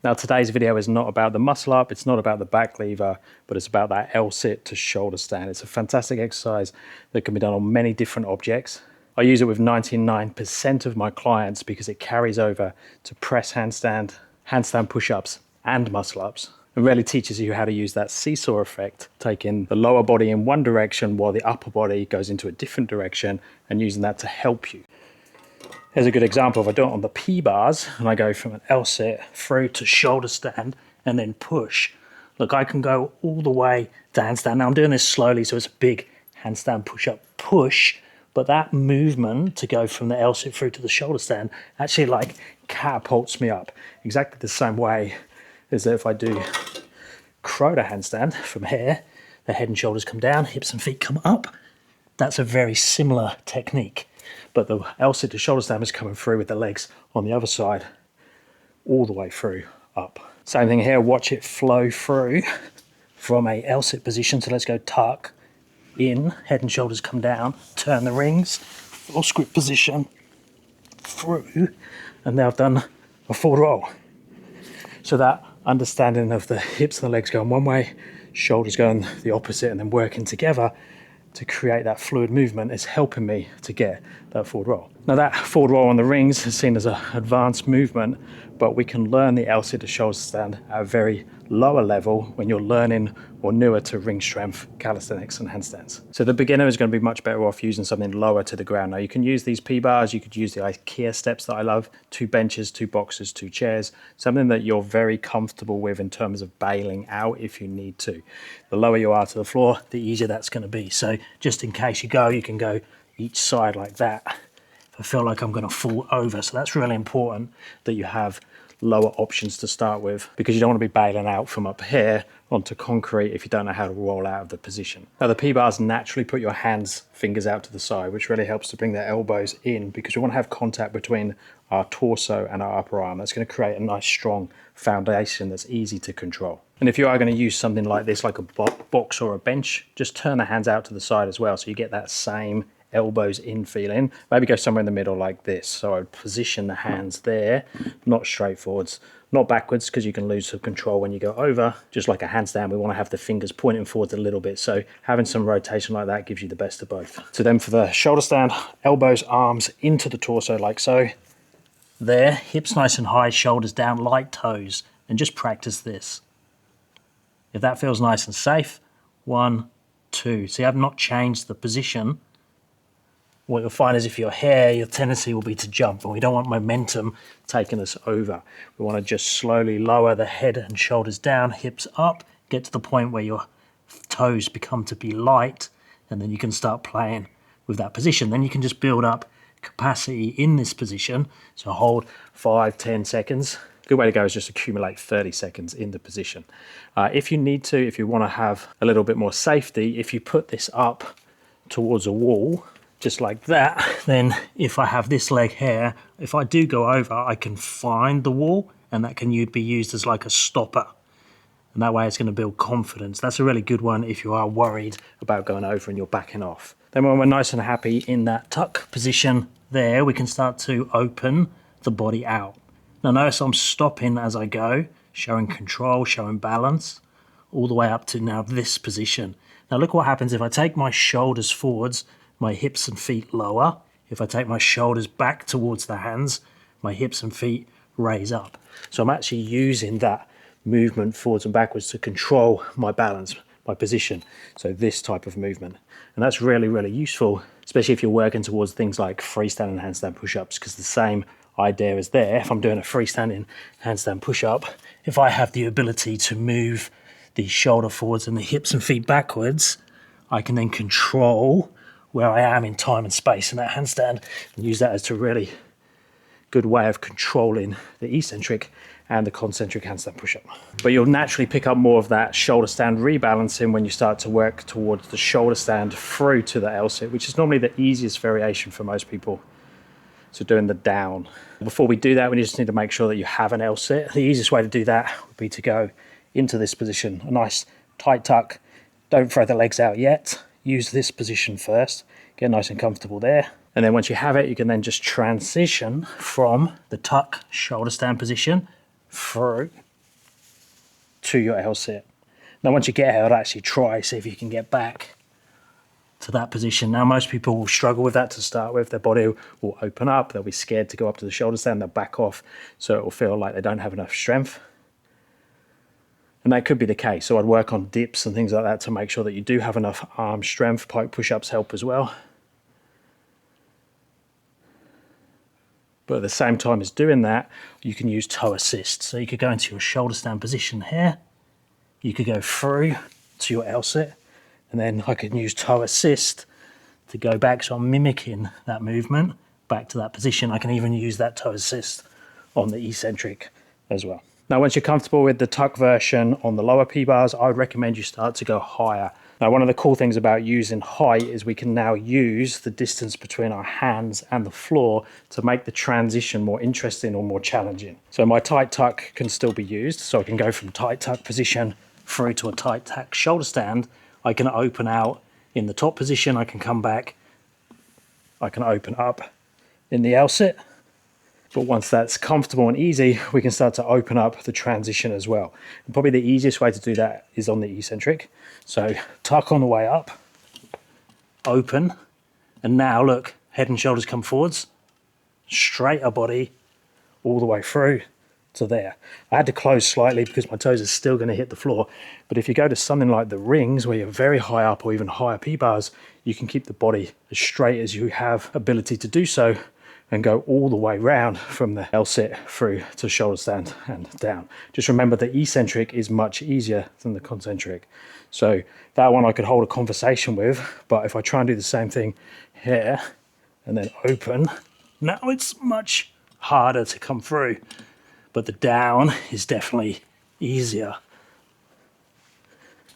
Now today's video is not about the muscle up, it's not about the back lever, but it's about that L-sit to shoulder stand. It's a fantastic exercise that can be done on many different objects. I use it with 99% of my clients because it carries over to press handstand, handstand push-ups and muscle ups. It really teaches you how to use that seesaw effect, taking the lower body in one direction while the upper body goes into a different direction and using that to help you. Here's a good example. If I do it on the P bars and I go from an L-sit through to shoulder stand and then push, look, I can go all the way to handstand. Now I'm doing this slowly, so it's a big handstand push-up push, but that movement to go from the L-sit through to the shoulder stand actually like catapults me up exactly the same way as if I do crow to handstand from here. The head and shoulders come down, hips and feet come up. That's a very similar technique. But the L-sit to shoulder stand is coming through with the legs on the other side, all the way through, up. Same thing here, watch it flow through from a L-sit position. So let's go tuck, in, head and shoulders come down, turn the rings, or script position, through, and now I've done a forward roll. So that understanding of the hips and the legs going one way, shoulders going the opposite, and then working together to create that fluid movement is helping me to get that forward roll. Now that forward roll on the rings is seen as an advanced movement, but we can learn the L-sit to shoulder stand at a very lower level when you're learning or newer to ring strength, calisthenics and handstands. So the beginner is going to be much better off using something lower to the ground. Now you can use these P-bars, you could use the IKEA steps that I love, 2 benches, 2 boxes, 2 chairs, something that you're very comfortable with in terms of bailing out if you need to. The lower you are to the floor, the easier that's going to be. So just in case you can go each side like that. If I feel like I'm going to fall over, so that's really important that you have lower options to start with, because you don't want to be bailing out from up here onto concrete if you don't know how to roll out of the position. Now the P-bars naturally put your hands, fingers out to the side, which really helps to bring the elbows in, because we want to have contact between our torso and our upper arm. That's going to create a nice strong foundation that's easy to control. And if you are going to use something like this, like a box or a bench, just turn the hands out to the side as well, so you get that same elbows in feeling. Maybe go somewhere in the middle like this. So I would position the hands there, not straight forwards, not backwards, because you can lose some control when you go over. Just like a handstand, we want to have the fingers pointing forwards a little bit. So having some rotation like that gives you the best of both. So then for the shoulder stand, elbows, arms into the torso like so. There, hips nice and high, shoulders down, light toes, and just practice this. If that feels nice and safe, 1, 2. See, I've not changed the position. What you'll find is if you're here, your tendency will be to jump, and we don't want momentum taking us over. We want to just slowly lower the head and shoulders down, hips up, get to the point where your toes become to be light, and then you can start playing with that position. Then you can just build up capacity in this position. So hold 5, 10 seconds. Good way to go is just accumulate 30 seconds in the position. If you need to, if you want to have a little bit more safety, if you put this up towards a wall, just like that, then if I have this leg here, if I do go over, I can find the wall, and that can be used as like a stopper. And that way it's going to build confidence. That's a really good one if you are worried about going over and you're backing off. Then when we're nice and happy in that tuck position there, we can start to open the body out. Now notice I'm stopping as I go, showing control, showing balance, all the way up to now this position. Now look what happens if I take my shoulders forwards, my hips and feet lower. If I take my shoulders back towards the hands, my hips and feet raise up. So I'm actually using that movement forwards and backwards to control my balance, my position. So this type of movement. And that's really, really useful, especially if you're working towards things like freestanding handstand push-ups, because the same idea is there. If I'm doing a freestanding handstand push-up, if I have the ability to move the shoulder forwards and the hips and feet backwards, I can then control where I am in time and space in that handstand and use that as a really good way of controlling the eccentric and the concentric handstand push-up. But you'll naturally pick up more of that shoulder stand rebalancing when you start to work towards the shoulder stand through to the L-sit, which is normally the easiest variation for most people. So doing the down. Before we do that, we just need to make sure that you have an L-sit. The easiest way to do that would be to go into this position, a nice tight tuck. Don't throw the legs out yet. Use this position first. Get nice and comfortable there. And then once you have it, you can then just transition from the tuck shoulder stand position through to your L-sit. Now once you get here, I'd actually try, see if you can get back to that position. Now most people will struggle with that to start with. Their body will open up, they'll be scared to go up to the shoulder stand, they'll back off, so it will feel like they don't have enough strength. And that could be the case, so I'd work on dips and things like that to make sure that you do have enough arm strength. Pike push-ups help as well. But at the same time as doing that, you can use toe assist. So you could go into your shoulder stand position here, you could go through to your L-sit, and then I can use toe assist to go back, so I'm mimicking that movement back to that position. I can even use that toe assist on the eccentric as well. Now, once you're comfortable with the tuck version on the lower P-bars, I would recommend you start to go higher. Now, one of the cool things about using height is we can now use the distance between our hands and the floor to make the transition more interesting or more challenging. So my tight tuck can still be used. So I can go from tight tuck position through to a tight tuck shoulder stand. I can open out in the top position. I can come back. I can open up in the L-sit. But once that's comfortable and easy, we can start to open up the transition as well. And probably the easiest way to do that is on the eccentric. So tuck on the way up, open, and now look, head and shoulders come forwards, straighter body all the way through to there. I had to close slightly because my toes are still going to hit the floor. But if you go to something like the rings where you're very high up or even higher P-bars, you can keep the body as straight as you have ability to do so, and go all the way round from the L-sit through to shoulder stand and down. Just remember the eccentric is much easier than the concentric. So that one I could hold a conversation with, but if I try and do the same thing here and then open, now it's much harder to come through, but the down is definitely easier.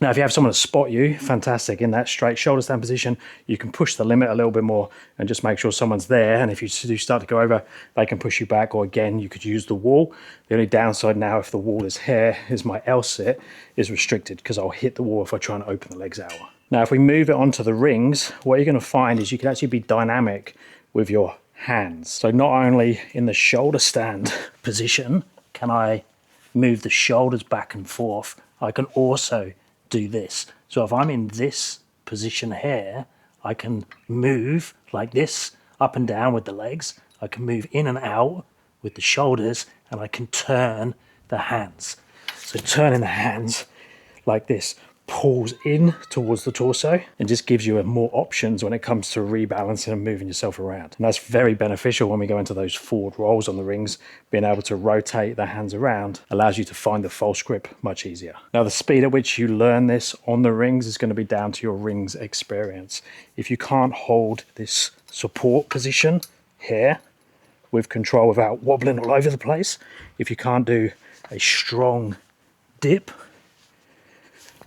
Now, if you have someone to spot you, fantastic. In that straight shoulder stand position, you can push the limit a little bit more and just make sure someone's there. And if you do start to go over, they can push you back. Or again, you could use the wall. The only downside now, if the wall is here, is my L-sit is restricted because I'll hit the wall if I try and open the legs out. Now, if we move it onto the rings, what you're going to find is you can actually be dynamic with your hands. So not only in the shoulder stand position can I move the shoulders back and forth, I can also do this. So if I'm in this position here, I can move like this up and down with the legs. I can move in and out with the shoulders, and I can turn the hands. So turning the hands like this pulls in towards the torso and just gives you more options when it comes to rebalancing and moving yourself around. And that's very beneficial when we go into those forward rolls on the rings. Being able to rotate the hands around allows you to find the false grip much easier. Now, the speed at which you learn this on the rings is going to be down to your rings experience. If you can't hold this support position here with control without wobbling all over the place, if you can't do a strong dip,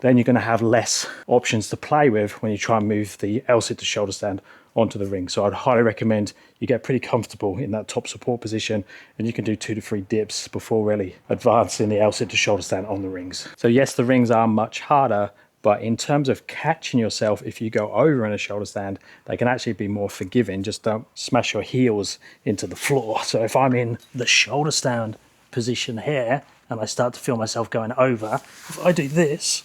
then you're going to have less options to play with when you try and move the L-sit to shoulder stand onto the ring. So I'd highly recommend you get pretty comfortable in that top support position, and you can do 2 to 3 dips before really advancing the L-sit to shoulder stand on the rings. So yes, the rings are much harder, but in terms of catching yourself, if you go over in a shoulder stand, they can actually be more forgiving. Just don't smash your heels into the floor. So if I'm in the shoulder stand position here and I start to feel myself going over, if I do this,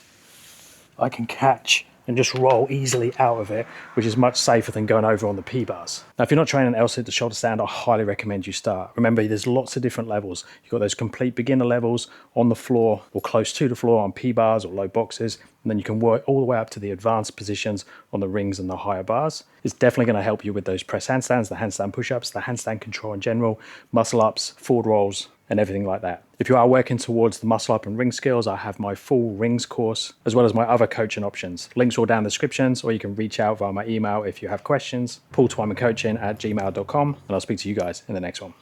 I can catch and just roll easily out of it, which is much safer than going over on the P-bars. Now, if you're not training L-sit to shoulder stand, I highly recommend you start. Remember, there's lots of different levels. You've got those complete beginner levels on the floor or close to the floor on P-bars or low boxes, and then you can work all the way up to the advanced positions on the rings and the higher bars. It's definitely going to help you with those press handstands, the handstand push-ups, the handstand control in general, muscle ups, forward rolls, and everything like that. If you are working towards the muscle up and ring skills, I have my full rings course, as well as my other coaching options. Links are all down in the descriptions, or you can reach out via my email if you have questions, paultwymancoaching@gmail.com, and I'll speak to you guys in the next one.